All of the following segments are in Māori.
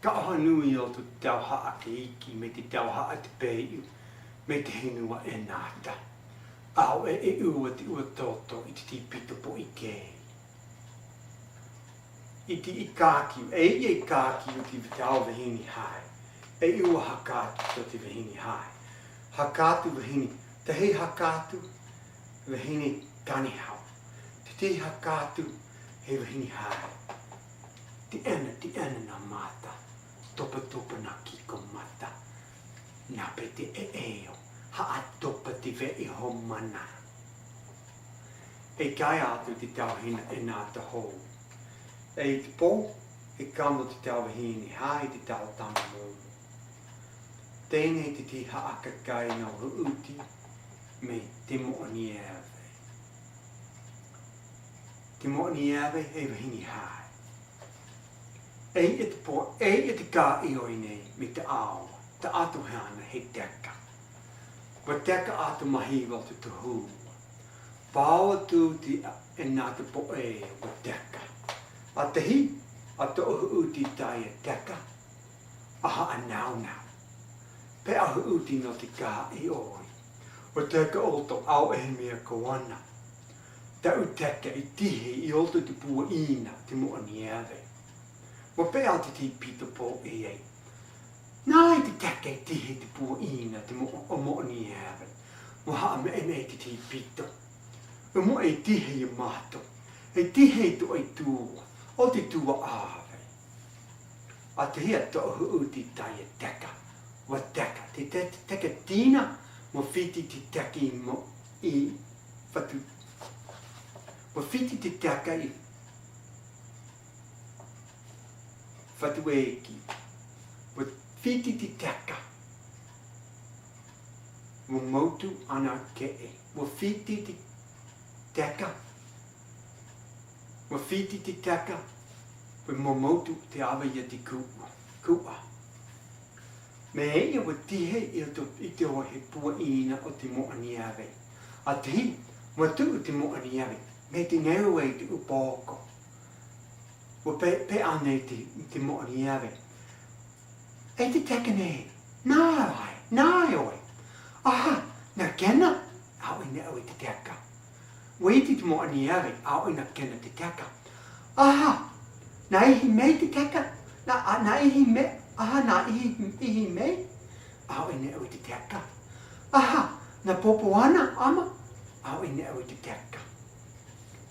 Ka aha nui o tu tau haa te iki me te tau haa te pēiu me te hinua e nāta. Au e ua te ua toto i te tipito po i kei. I te i kākiu, e kākiu ti tau vahini hai. E ua hakātu to te vahini hai. Hakātu vahini, te hei hakātu vahini kanihau. Te hakātu he vahini hai. Te ana na mata. Topa na kiko mata. Nā pe te eo. Haa topa te vei ho mana. E kai atu te tauhina e nā te hou. E te pō, e kamo te tauhini hai te tau tama mōmu. Tēnei te ti haaka kai no huuti me te mo'oni ewe. Te mo'oni ewe e wahini hai. E te pō, e te kā ioi nei me te aoa, te atu hana he teka. Wa teka atu mahi wal te tuhua. Pāua tū te e nā te pō e wa teka. A te hi, a te uti tai e teka, aha a nau. Pe ahu uti no te kā ioi. Wa teka olto au e mea kawana. Te u teka i tihi i olto te pua ina te mo'ani ewe. Wa pe au te pito po e ei. Nā i te teka i tihi te pua ina te mo'ani ewe. Wa haa me e te pito. E mo e tihi i mato. E tihi i to e tua. O te tua āwe. A te hia to uti tai e teka. Wa teka. Te teka tīna mo whiti te teka i mo i whatu. Wa whiti te teka i whatu eki. Wa whiti te teka. Wa mautu ana ke e. Wa whiti te teka. Wa whiti te teka. Wa mautu te awa ia te kua. Me eia wa tihe i te hoa he pua ina o te mo'ani awe. A te hi, wa tuu te mo'ani awe. Me te neu e te upoko. Wa pe ane te mo'ani awe. E te teka nei. Nā oi. Aha, na kena. Au ina au te teka. Wa iti te mo'ani awe. Au ina kena te teka. Aha, na ihi mei te teka. Na ihi me. Aha, na ihi mei. Au ina au te teka. Aha, na popo ana ama. Au ina au te teka.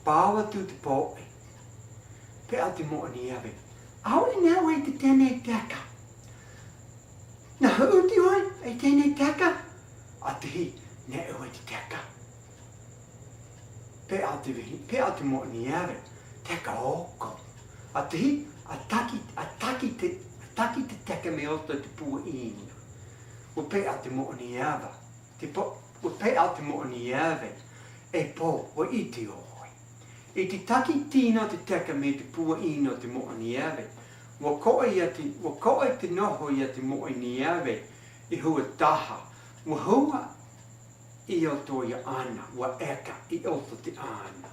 Pāua tū te pōe. Pe au te mo'ani awe. Au ina au te tēnei teka. Na huuti oi, e tēnei teka. A te hi, ne au te teka. Pe au te mo'ani awe. Teka oko. A te hi, a taki te teka me oto te pua ina. Wa pe au te mo'ani awe. Wa pe au te mo'ani awe. E pō, wa iti oi. E te taki tīna te teka me te pua ina te mo'ani awe. Wa koe te noho ia te mo'ani awe. I hua taha. Wa hua i oto ia ana. Wa eka i oto te ana.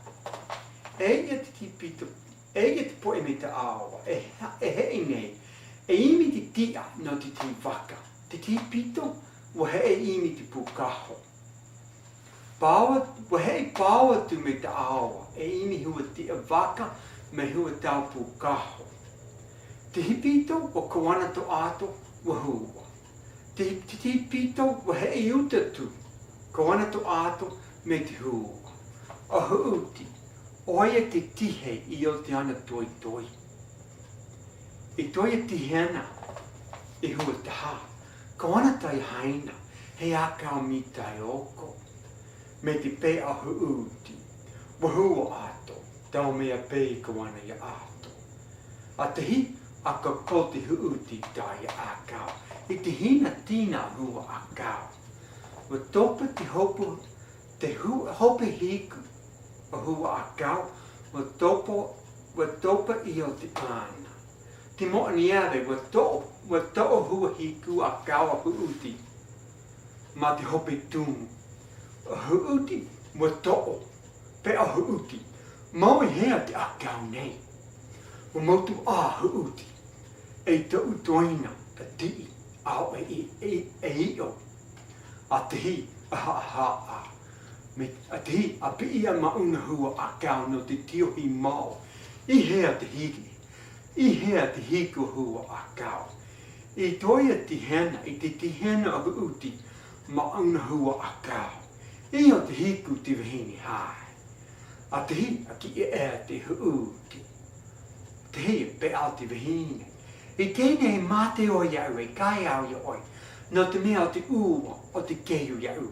Eia te tipito. Eia te poe me te awa. E hei nei. E imi te tia no te waka. Te tipito. Wa hei imi te pukaho. Wa hei pāua tu me te awa. E imi hua te waka me hua tau pukaho. Te hipito wa kawana to ato wa hua. Te hipito wa hei uta tu. Kawana to ato me te hua. A huuti. Oia te tihe i o te ana toi. I toia tihena i hua taha. Kawana tai haina. Hei akau mi tai oko. Me te pe a huuti. Wa hua ato. Tau mea pe i kawana ia ato. A te hi, a ka ko te huuti tai a akau. I te hina tīna hua akau. Wa topa te hopu, te hope hiku. A hua akau. Wa topa i o te ana. Te mo'ani awe, wa to'o hua hiku akau a huuti. Ma te hope tumu. A huuti, wa to'o. Pe a huuti. Maui hea te akau nei. Wa mautu a huuti. e to utoina a ti au e o a te ha me a te a pi a mauna hua a kau no te tio hi mau I hea te hiki I hea te hiku hua a kau I toia ti hena I te hena a uti mauna hua a kau I o te hiku te vihini hai a te hi a ki e te huuti te hi pe au te vihini I tēnei mate o iau e kai au ia oi no te mea o te ua o te keiu iau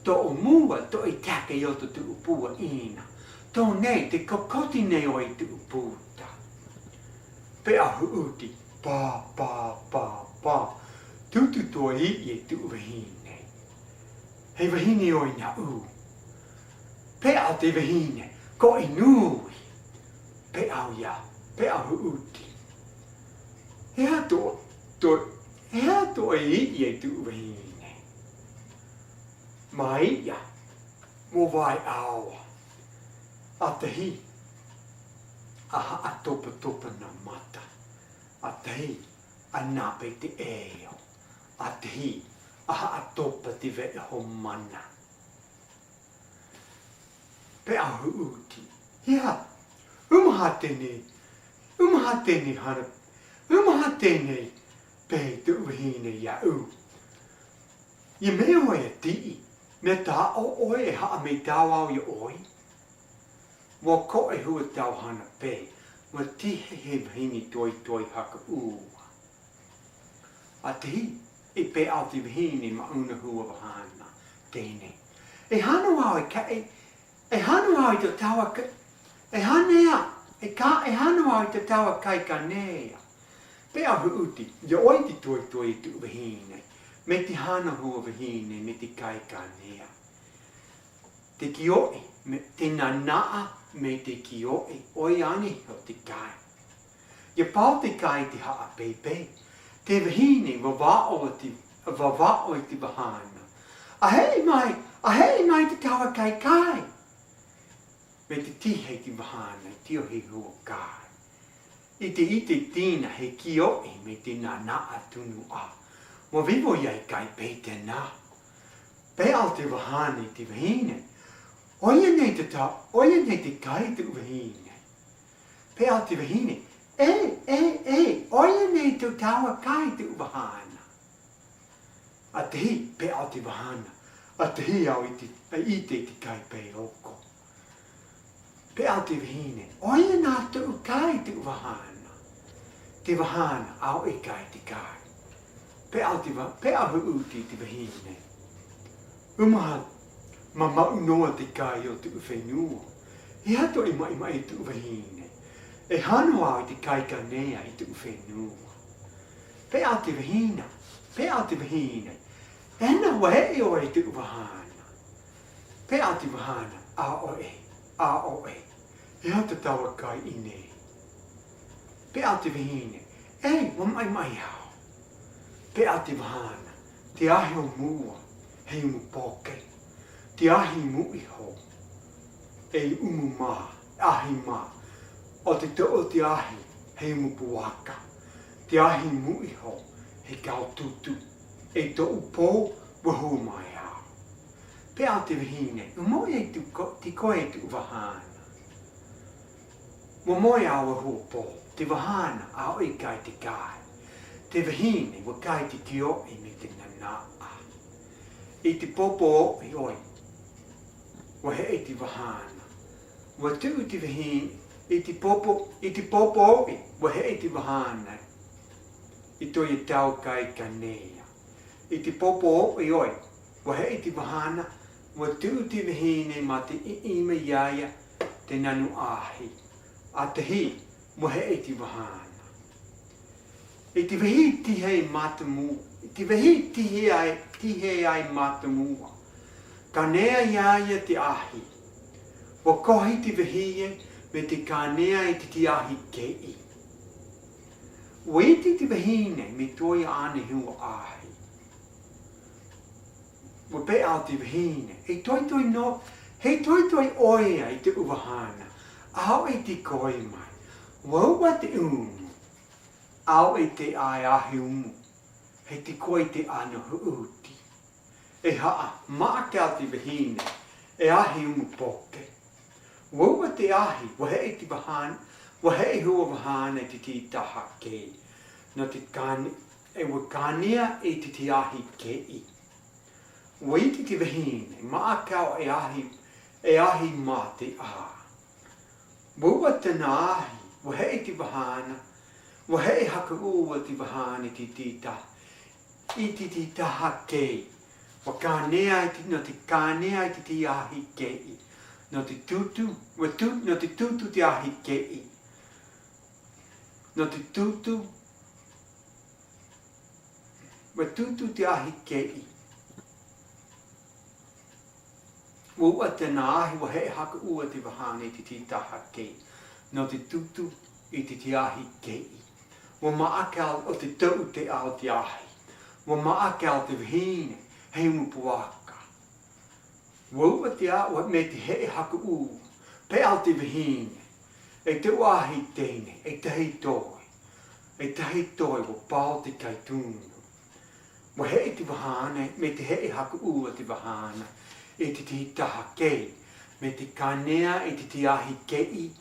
to o mua to I take I o te upua ina to nei te kokoti nei o I te uputa pe a huuti pa tutu to I te uvahine hei vahine o ina u pe a te vahine ko I nui pe au ia pe a huuti hea to I te uvahine mai ia mo vai awa a te hi aha a topa na mata a te hi a nape te eo a te hi aha a topa te ve ho mana pe a huuti ia umaha tēnei hana umaha tēnei pe te uvahine ia I mea oi a tii me tā o oi e haa me tāu au I oi wa ko e hua tau hana pe wa tihe he vahini toi haka ua a tihi e pe au te vahini ma una hua wahana tēnei e hanu au e ka e hanu au I te tawa e hanea e hanu au I te tawa kai ka nea pe au huuti ia oi te toi tu vahine me te hana hua vahine me te kai ka nea te kioi me te nanaa me te kioi oi ani o te kai ia pau te kai te haa pepe te vahine wawao I te vahana a hei mai te tawa kai me te tihe te vahana tio he hua kai I te tina he kioi me te nanaa tunu a mo vivo iai kai pe te nā pe au te vahane te vahine oia nei te kai te vahine pe au te vahine oia nei te tawa kai te vahana a te hi pe au te vahana a te hi au I te kai pe oko pe au te vahine oia nā te kai te vahana au e kai te kai pe au huuti te vahine umaha ma maunoa te kai o te uwhenua I hato I mai te uvahine e hanu au te kai ka nea I te uwhenua pe au te vahine ena wae o te uvahana pe au te vahana a o e hato tawa kai I nei pe au te vahine wa mai au pe au te vahana te ahi o mua hei umu poke te ahi mu iho e umu ahi o te to'o te ahi hei umu puaka te ahi mu iho he kau tutu e to'u pō wahu mai au pe au te vahine umoi e te koe tu vahana Momoe au wahu pō te vahana au I kai te kai te vahine wa kai te kioi me te nanaa I te popo I oi wa he te vahana wa tuu te vahine I te popo wa he te vahana I toi e tau kai ka nea I te popo I oi wa he te vahana wa tuu te vahine ma te ima iaia te nanu ahi a te hi wa he te vahana I te wahi tihei matamu, I te wahi tihei ai matamua. Ka nea iaia te ahi. Wa kohi te wahi me te ka nea I te ahi kei. Wa iti te wahi nei me toi ane hua ahi. Wa pe au te wahi nei. Hei toi oia I te uwahana. Au I te koi mai. Wa ua te unu. Au e te ai ahi umu. He te koe te ano huuti. E haa, maa kia te wahine. E ahi umu poke. Waua te ahi, wahe e te wahane. Wahe e hua wahane te ti taha kei. No te kane, e wakania e te ahi kei. Waiti te wahine, maa kau e ahi mā te a. Waua tana ahi, wahe e te wahana. Wahe e haka ua te wahane te tita. I te taha kei. Wakanea i te, no te kanea i te ahi kei. No te tutu, no te tutu te ahi kei. No te tutu, te ahi kei. Ua tana ahi wa he haka ua te wahane te taha kei. No te tutu i te ahi kei. Wa maakau o te tau te ao te ahi. Wa maakau te wahine hei mupuaka. Ua te a me te he haka ua. Pe ao te wahine. E te ahi tene, e tahi toi. E tahi toi wa pao te kaitunu. Wa he te wahane, me te he haka ua te wahana. E te taha kei. Me te kanea e te ahi kei.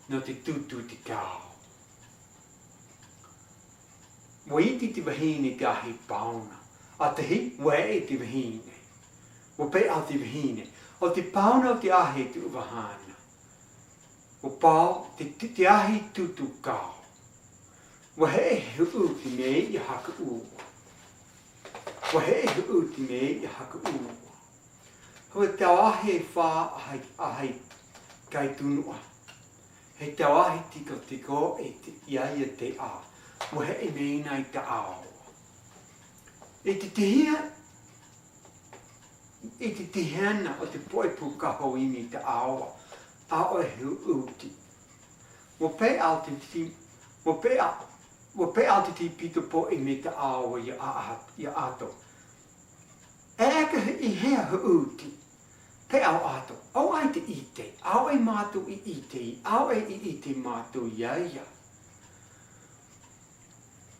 No te tutu te kao. Wa iti te wahine te ahi pauna. A te hi, wa e te wahine. Wa pe a te wahine. O te pauna o te ahi te uwahana. Wa pao te ahi tutu kao. Wa he hu te me i haka ua. Wa he hu te me i haka ua. Hua tau ahi e whā ahai kai tunua. He tau ahi tiko e te iaia te a. Wa he e meina i te ao. E te tehia, e te tehena o te poe pukaho imi te aoa. Ao e hu uti. Wa pe au te ti, wa pe au te ti pito po e me te aoa i ato. E eka i hea hu uti. Pe au ato, au ai te ite, au e mātu i ite, au e i ite mātu iaia.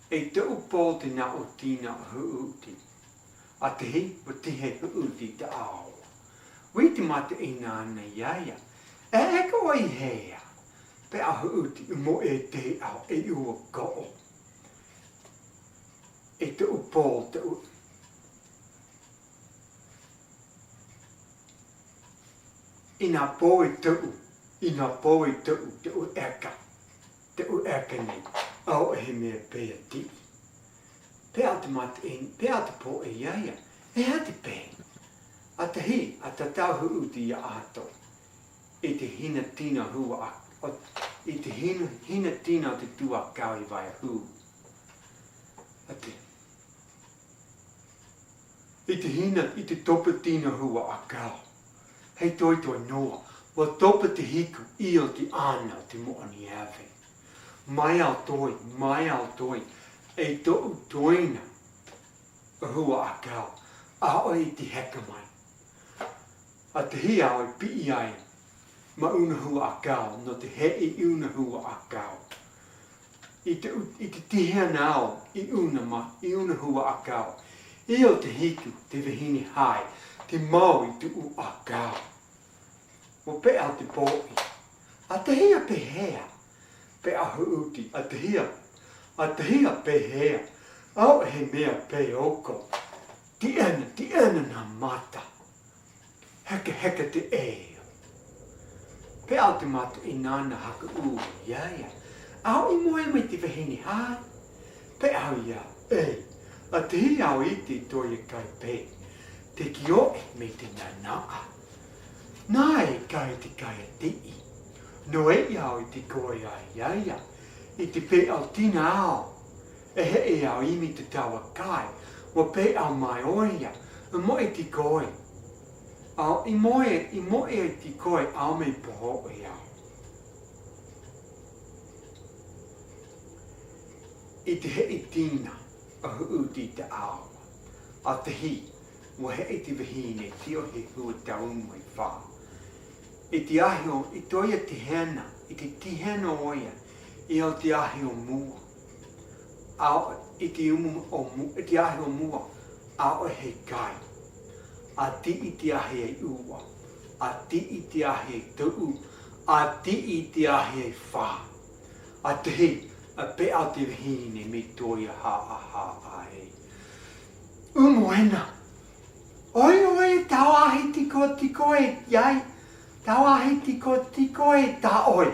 E te upol te na o tina huuti. A te hi, o te he huuti te ao. Wei te mate i nāna iaia. E eka o i hea. Pe a huuti mo e te au e ua ko'o. E te upol te u. Ina poe tau, te u eka nei, au e mea pēa ti. Pēa te mate in, pēa te po e iaia, e ha te pē. A te hi, a te tau huuti ia ato, e te hina tina hua, e te hina tina te tua kau i vai hu. A te, e te hina, i te topa tina hua a kau. Hei toi noa, wa topa te hiku i o te ana te moani awe. Mai au toi, e to'u toina, a hua a kau, a oi te heka mai. A te hi au e pi ai, ma una hua a kau, no te he i una hua a kau. I te tihea nao, i una hua a kau. I o te hiku, te vihini hai, te mau i tu u a kau. Mo pe au te pōi. A te hea pe hea. Pe a huuti. A te hea pe hea. Au he mea pe oko. Ti ena na mata. Heka te eo. Pe au te mata i nāna haka ua. Iaia. Au i moe mai te wahini hai. Pe au ia. Ei. A te hea au i te toia kai pe. Te kioe me te nanaa. Nai kai te kai a tei. No e iau i te koe ai iaia. I te pe au tina au. E he e au imi te tawa kai. Wa pe au mai oia. E moe te koe. Au i moe te koe au me poho e au. I te he i tina. A huuti te au. A te hi. Wa he i te wahine. Tio he hua taumai wha. I te ahi o, i toia te hena, i te tihena oia, i o te ahi o mua. au iti iti ahi o mua au he kai a ti iti ahi e ua a ti iti ahi e tuu a ti iti ahi e wha a te a pe au te hine me toia ha e umoena oi tau ahi tiko e iai tau ahi tiko e ta oi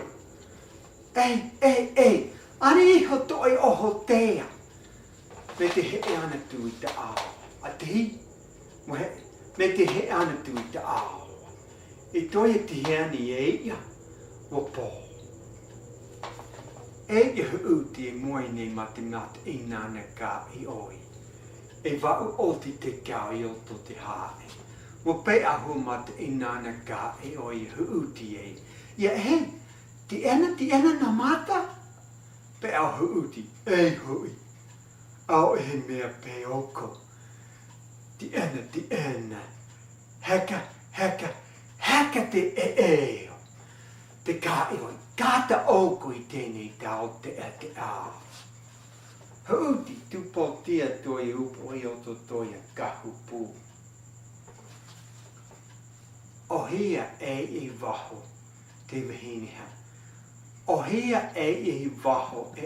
ei ani iho toi oho tea me te he ana tu i ta ao a te hi me te he ana tu i ta ao e toi e te he ani e ia o po e hu te moe nei mate i nana ka i oi e vau o te kao i o to te hae mo pe ahu mate i nana ka i oi hu te e ia he ti ena na mata pe au huuti e hui au e mea pe oko ti ena heka te eo te ka ioi kata oko i tēnei tau te ao huuti tupo tia toi upo i oto toi a kahupu o hia e waho te wahine ha o hea e waho e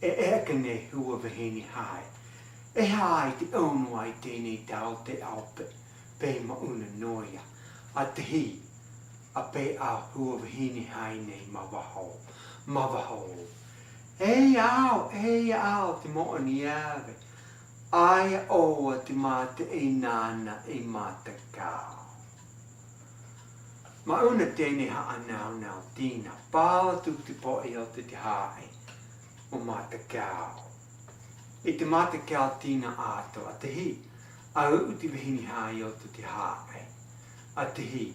eke ne hua vahini hai. E hai te ono ai tēnei tau te au pe mauna noia. A te hi a pe au hua vahini hai nei mawaho. E au te moa ni ave. Aia oa te mate e nana e mata kao. Ma una tēnei haa nau tīna, pāwa tuk te po e o te hae o mata kao. E te mata kao tīna ato, a te hi, a uti vihini hae o te hae. A te hi,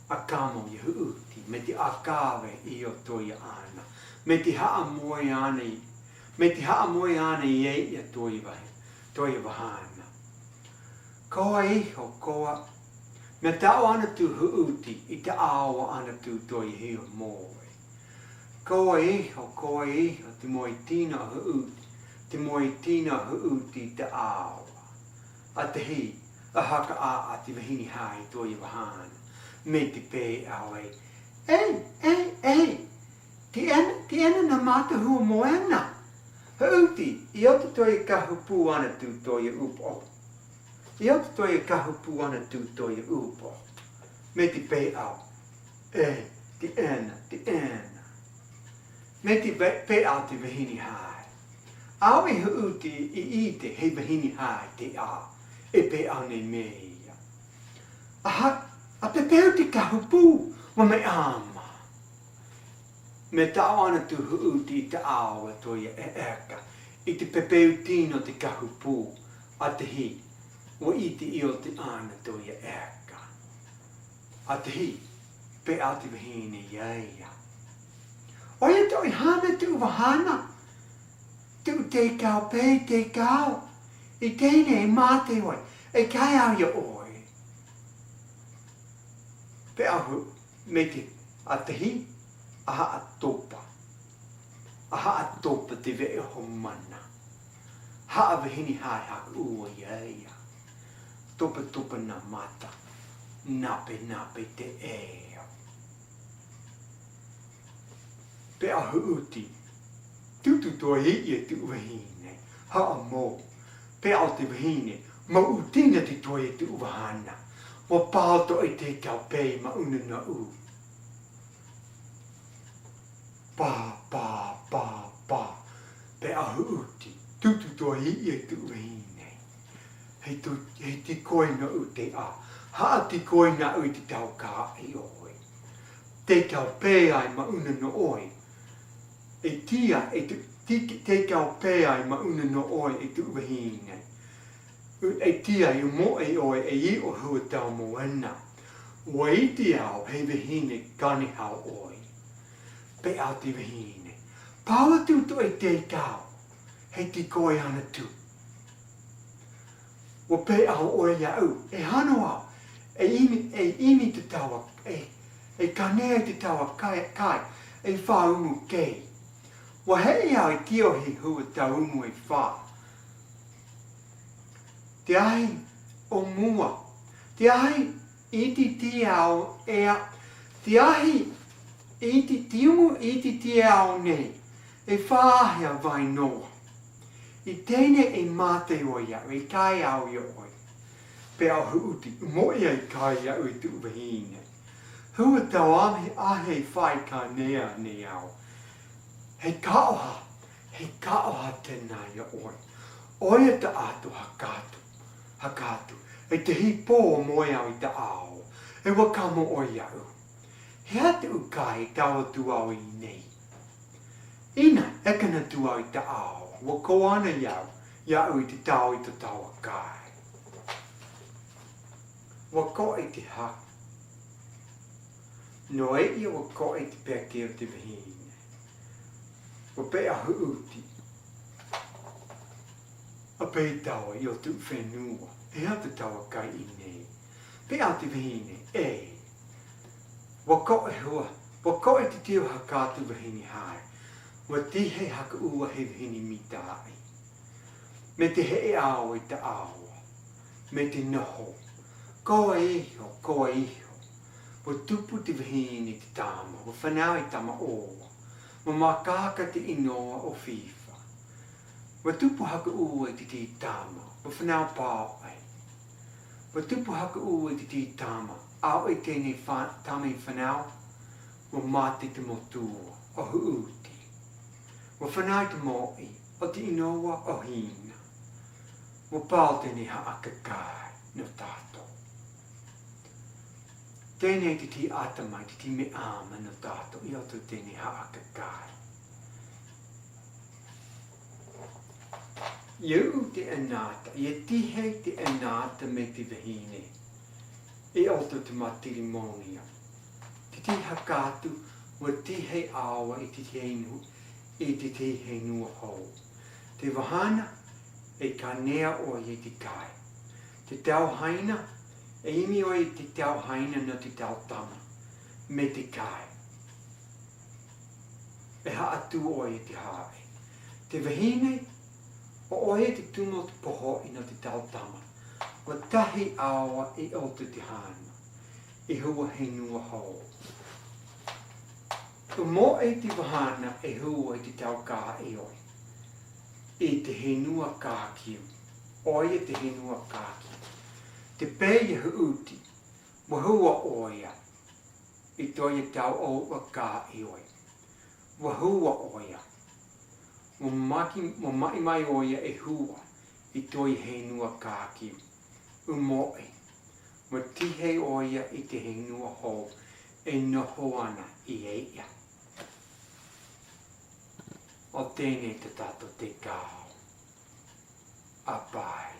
a kamo i uti, me te akawe i o toia ana. Me te haa moe ana i e ia toia wahana. Koa iho, koa me tau ana tu huuti i te awa ana tu toi hio moe. Koa iho, te moe tina huuti, te moe tina huuti te awa. A te hi, a haka a te wahini hai toi wahana, me te pē awe. Te ena na mata hua moena. Huuti, i o te toi kahupu ana tu toi upo. I o te toi kahupu ana tu toi upo. Me te pe au. Te ena. Me te pe au te wahini hai. Au e huuti i te he wahini hai te a. E pe au nei mea. A pe peo te kahupu. Wa me ama. Me tau ana tu huuti i te awa toi e eka. I te pepeu tino te kahupu. A te hi. O iti i o te ana toi e eka. A te hi, pe a te wahine iaia. O ia toi hana tu wahana. Tu te kau pe te kau. I teine e mate oi. E kai au ia oi. Pe ahu, me te a te hi, aha a topa. Aha a topa te vea ho mana. Ha a wahini hai haku ua iaia. Topa na mata, nape te eo. Pe ahu uti, tutu toa hei e tu wahine, haa mō. Pe au te wahine, ma utina te toa e tu wahana, wa pāto e te kau pei ma una na u. Pa, pe ahu uti, tutu toa hei e tu wahine. Hei te koina u te a. Haa te koina u te tau ka i oi. Te kau pē ai ma una no oi. E tia, te kau pē ai ma una no oi e tu wahine. E tia i mo e oi e i o hua tau moena. Wa i te au hei wahine kani hau oi. Pe au te wahine. Pawa tu to e te kau. Hei te koi ana tu. O pe au oe ia au, e hano au, e imi te tawa, e kanea te tawa kai, e whaumu kei. Wa hei au I tio hi hua taumu I wha. Te ahi o mua. Te ahi iti ti au ea. Te ahi iti tiumu iti ti au nei. E whaahea vai noa. I tēne e mate o ia, I kai au i oi. Pe au huuti, mo ia I kai au I tu wahine. Hua tau ahe whai ka nea ne au. He kaoha tēnā i oi. Oia ta atu hakatu. E te hipo o moe au I ta ao. E wakamo o iau. He ate u kai tau tu au I nei. Ina, ekana tu au I ta ao. Wa ko ana iau I te tau I ta taua kai. Wa ko I te ha. No e ia wa ko I te peke o te vihine. Wa pe a huuti. A pe taua I o tu whenua. E a te taua kai I nei. Pe a te vihine, e. Wa ko e hua. Wa ko e te tio hakatu vihine hai. Wa tihe haka ua he vihini mitai. Me te he ao I ta awa. Me te noho. Koa iho. Wa tupu te vihini te tama. Wa whanau I tama oa. Wa makaka te inoa o FIFA. Wa tupu haka ua I te tama. Wa whanau pāo ai. Wa tupu haka ua I te tama. Au I tēnei tama I whanau. Wa mate te motua. O huuti. Wa whanau te moi, o te inoa o hina. Wa pāo tēnei haakakai no tātou. Tēnei te ti atamai, te ti me ama no tātou, I oto tēnei haakakai. Iau te anata, I tihe te anata me te vihine. I oto te matirimonia. Te ti hakatu, wa tihe awa I te teinu. I te he nua hou. Te wahana e ka nea o I te kai. Te tau haina e imi o I te tau haina no te tau tama. Me te kai. E haatu o I te hae. Te wahine o te tumo te poho I no te tau tama. Wa tahi awa I o te hana. I hua he nua hou. Mo e te wahana e hua I te tau kā e oi. E te henua kākiu. Oia te henua kākiu. Te pēia huuti. Wa hua oia. I toia tau o kā e oi. Wa hua oia. Wa mai oia e hua. I toia henua kākiu. Umoe. Wa tihe oia I te henua hou. E noho ana I eia. O tēnei te tato te kāo. Apai.